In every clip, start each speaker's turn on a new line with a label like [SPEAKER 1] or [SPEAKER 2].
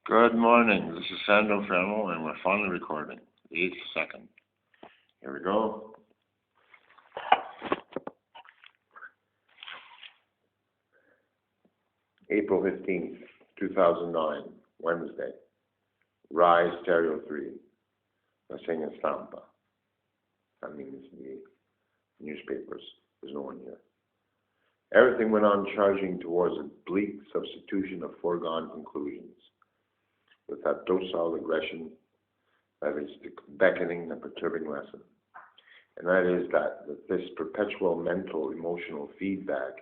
[SPEAKER 1] Good morning. This is Sandro Fermo, and we're finally recording. The 8th second. Here we go. April 15th, 2009, Wednesday. Rise Stereo 3. La Segna Stampa. That means the newspapers. There's no one here. Everything went on charging towards a bleak substitution of foregone conclusions, with that docile aggression that is the beckoning and perturbing lesson. And that is that this perpetual mental, emotional feedback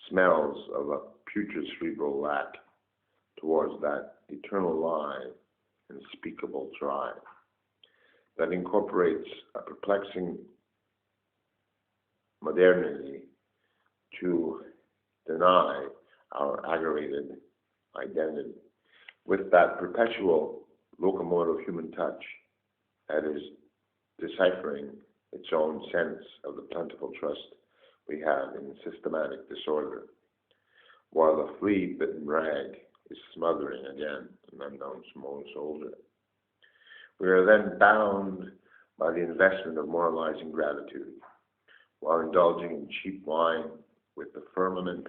[SPEAKER 1] smells of a putrid cerebral lack towards that eternal lie and unspeakable drive that incorporates a perplexing modernity to deny our aggravated identity, with that perpetual locomotive human touch that is deciphering its own sense of the plentiful trust we have in systematic disorder, while the flea-bitten rag is smothering again an unknown small soldier. We are then bound by the investment of moralizing gratitude, while indulging in cheap wine with the firmament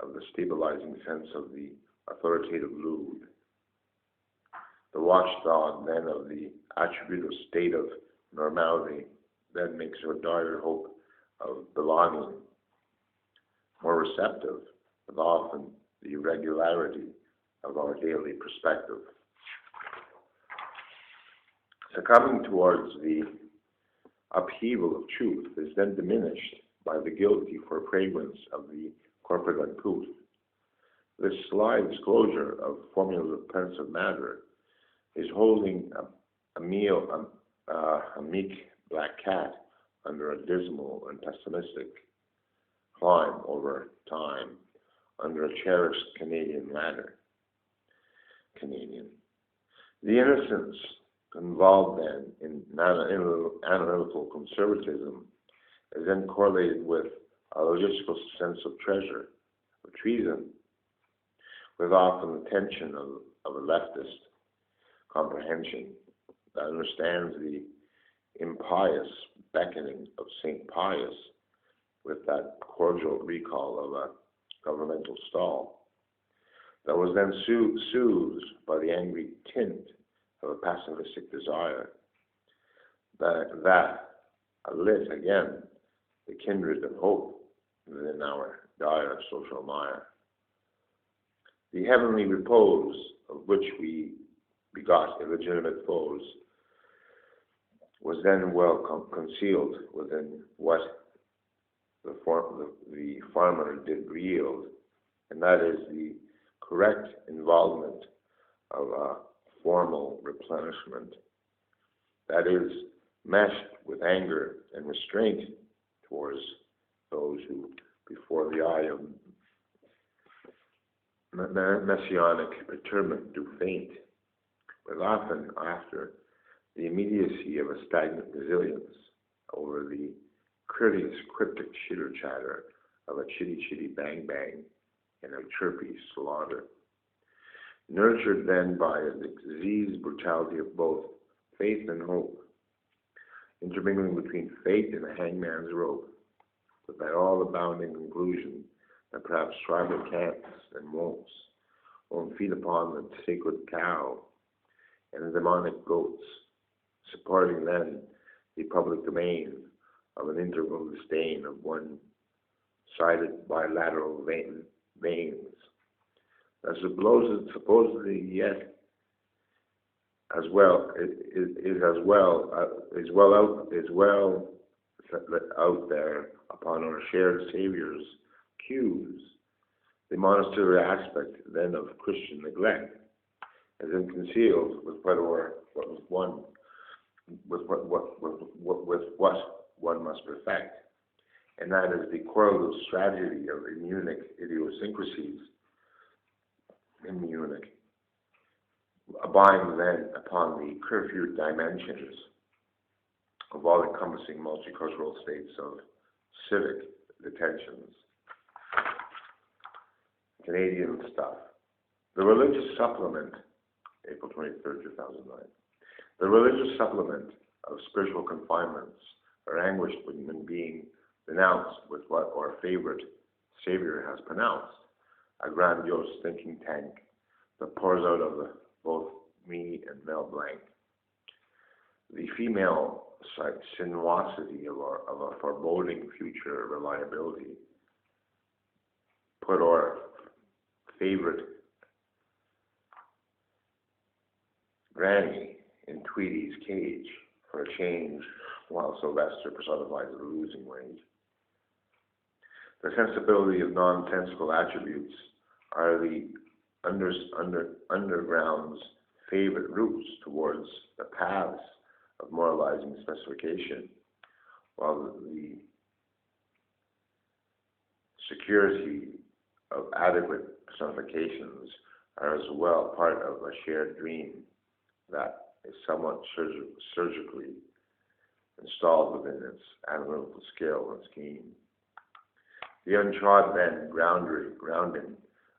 [SPEAKER 1] of the stabilizing sense of the authoritative lewd. The watchdog, then, of the attributive state of normality then makes our dire hope of belonging more receptive of often the irregularity of our daily perspective. Succumbing towards the upheaval of truth is then diminished by the guilty for fragrance of the corporate uncouth. This sly disclosure of formulas of pensive matter is holding a meek black cat under a dismal and pessimistic climb over time under a cherished Canadian ladder. The innocence involved then in analytical conservatism is then correlated with a logistical sense of treasure, of treason, with often the tension of a leftist comprehension that understands the impious beckoning of St. Pius with that cordial recall of a governmental stall that was then soothed by the angry tint of a pacifistic desire that lit again the kindred of hope within our dire social mire. The heavenly repose of which we begot illegitimate foes was then well concealed within what the farmer did yield, and that is the correct involvement of a formal replenishment that is meshed with anger and restraint towards those who, before the eye of messianic perturbment, do faint, but often after the immediacy of a stagnant resilience over the courteous cryptic chitter-chatter of a chitty-chitty bang-bang and a chirpy slaughter. Nurtured then by the diseased brutality of both faith and hope, intermingling between fate and a hangman's rope, with that all-abounding conclusion that perhaps tribal camps and wolves won't feed upon the sacred cow and the demonic goats, supporting then the public domain of an integral disdain of one-sided bilateral veins, as supposedly yet as well out there upon our shared Savior's cues. The monasterial aspect then of Christian neglect is then concealed with what one must perfect, and that is the correlative strategy of the Munich idiosyncrasies in Munich, abiding then upon the curfew dimensions of all-encompassing multicultural states of civic detentions. Canadian stuff. The religious supplement April 23rd, 2009. The religious supplement of spiritual confinements or anguished when being denounced with what our favorite Savior has pronounced, a grandiose thinking tank that pours out of both me and Mel Blanc. The female sinuosity of a foreboding future reliability put our favorite Granny in Tweedy's cage for a change, while Sylvester personifies the losing wage. The sensibility of nonsensical attributes are the underground's favorite routes towards the paths of moralizing specification, while the security of adequate personifications are as well part of a shared dream that is somewhat surgically installed within its analytical skill and scheme. The untrodden grounding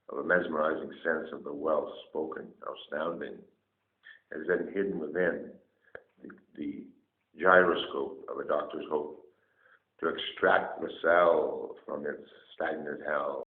[SPEAKER 1] of a mesmerizing sense of the well-spoken astounding is then hidden within the gyroscope of a doctor's hope to extract the cell from its stagnant hell